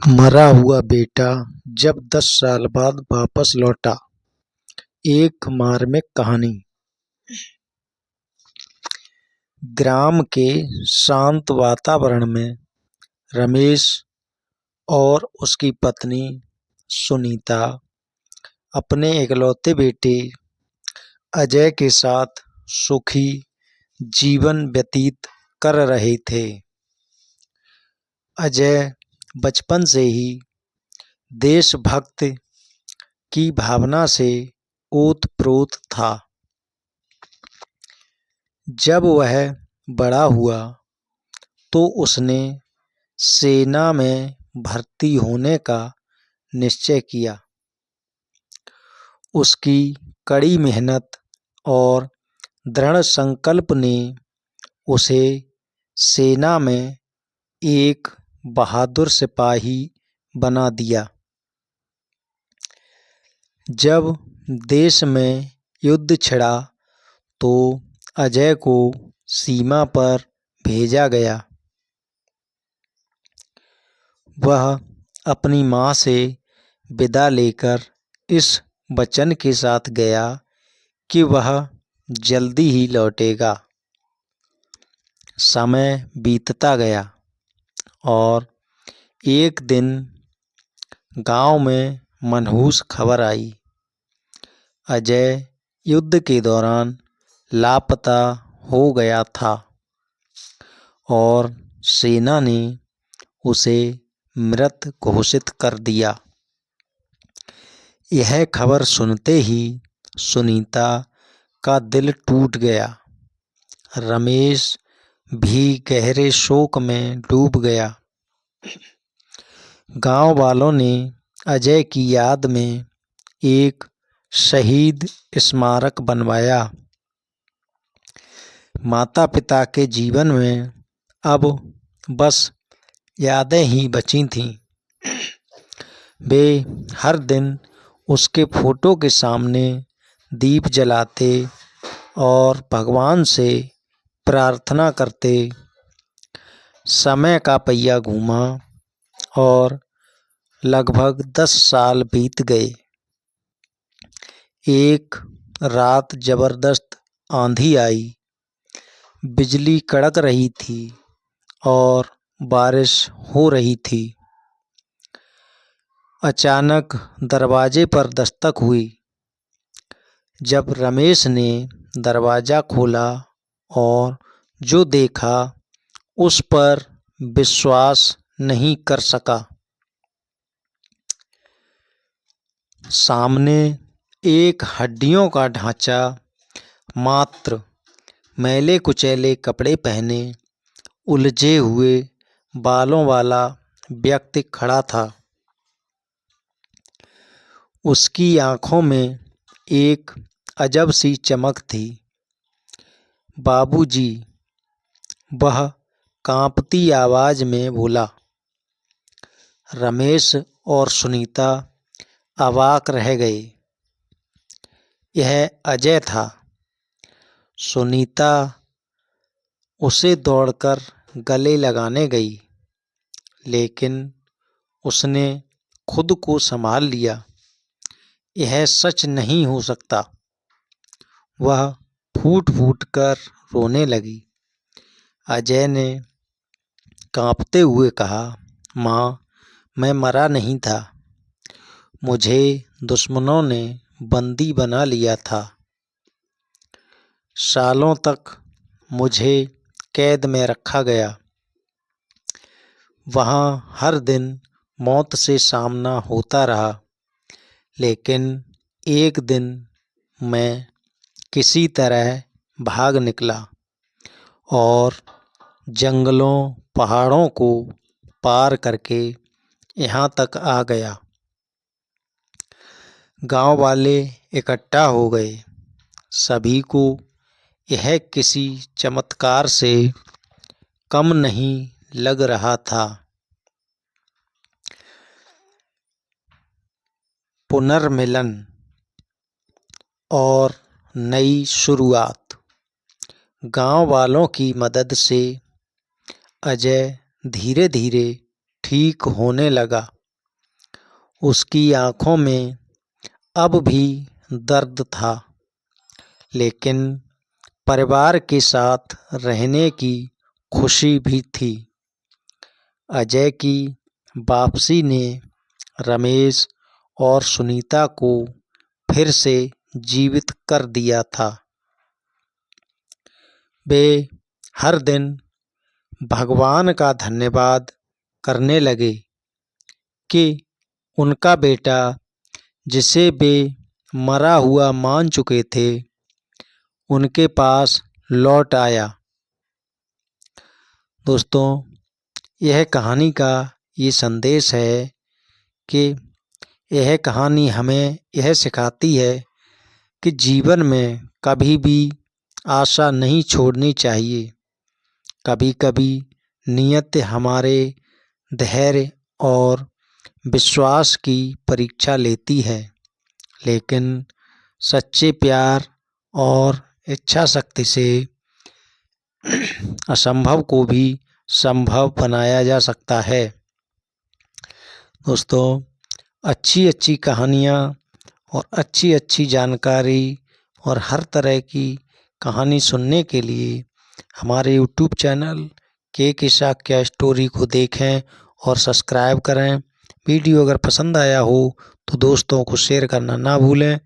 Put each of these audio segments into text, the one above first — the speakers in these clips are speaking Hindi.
मरा हुआ बेटा जब 10 साल बाद वापस लौटा। एक मार्मिक कहानी। ग्राम के शांत वातावरण में रमेश और उसकी पत्नी सुनीता अपने इकलौते बेटे अजय के साथ सुखी जीवन व्यतीत कर रहे थे। अजय बचपन से ही देशभक्त की भावना से ओत-प्रोत था। जब वह बड़ा हुआ तो उसने सेना में भर्ती होने का निश्चय किया। उसकी कड़ी मेहनत और दृढ़ संकल्प ने उसे सेना में एक बहादुर सिपाही बना दिया। जब देश में युद्ध छिड़ा तो अजय को सीमा पर भेजा गया। वह अपनी माँ से विदा लेकर इस वचन के साथ गया कि वह जल्दी ही लौटेगा। समय बीतता गया और एक दिन गांव में मनहूस खबर आई। अजय युद्ध के दौरान लापता हो गया था और सेना ने उसे मृत घोषित कर दिया। यह खबर सुनते ही सुनीता का दिल टूट गया। रमेश भी गहरे शोक में डूब गया। गांव वालों ने अजय की याद में एक शहीद स्मारक बनवाया। माता-पिता के जीवन में अब बस यादें ही बची थीं। वे हर दिन उसके फोटो के सामने दीप जलाते और भगवान से प्रार्थना करते। समय का पहिया घूमा और लगभग 10 साल बीत गए। एक रात जबरदस्त आंधी आई, बिजली कड़क रही थी और बारिश हो रही थी। अचानक दरवाजे पर दस्तक हुई। जब रमेश ने दरवाजा खोला और जो देखा उस पर विश्वास नहीं कर सका। सामने एक हड्डियों का ढांचा, मात्र मैले कुचैले कपड़े पहने, उलझे हुए बालों वाला व्यक्ति खड़ा था। उसकी आंखों में एक अजब सी चमक थी। बाबूजी, वह कांपती आवाज में बोला। रमेश और सुनीता अवाक रह गए। यह अजय था। सुनीता उसे दौड़कर गले लगाने गई, लेकिन उसने खुद को संभाल लिया। यह सच नहीं हो सकता। वह फूट-फूट कर रोने लगी। अजय ने कांपते हुए कहा, माँ, मैं मरा नहीं था। मुझे दुश्मनों ने बंदी बना लिया था। सालों तक मुझे कैद में रखा गया। वहाँ हर दिन मौत से सामना होता रहा, लेकिन एक दिन मैं किसी तरह भाग निकला और जंगलों, पहाड़ों को पार करके यहाँ तक आ गया। गांव वाले इकट्ठा हो गए। सभी को यह किसी चमत्कार से कम नहीं लग रहा था। पुनर्मिलन और नई शुरुआत। गांव वालों की मदद से अजय धीरे-धीरे ठीक होने लगा। उसकी आँखों में अब भी दर्द था, लेकिन परिवार के साथ रहने की खुशी भी थी। अजय की वापसी ने रमेश और सुनीता को फिर से जीवित कर दिया था। वे हर दिन भगवान का धन्यवाद करने लगे कि उनका बेटा, जिसे वे मरा हुआ मान चुके थे, उनके पास लौट आया। दोस्तों, यह कहानी का ये संदेश है कि यह कहानी हमें यह सिखाती है कि जीवन में कभी भी आशा नहीं छोड़नी चाहिए। कभी कभी नियति हमारे धैर्य और विश्वास की परीक्षा लेती है, लेकिन सच्चे प्यार और इच्छा शक्ति से असंभव को भी संभव बनाया जा सकता है। दोस्तों, अच्छी अच्छी कहानियाँ और अच्छी अच्छी जानकारी और हर तरह की कहानी सुनने के लिए हमारे यूट्यूब चैनल के शाक्या स्टोरी को देखें और सब्सक्राइब करें। वीडियो अगर पसंद आया हो तो दोस्तों को शेयर करना ना भूलें।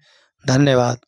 धन्यवाद।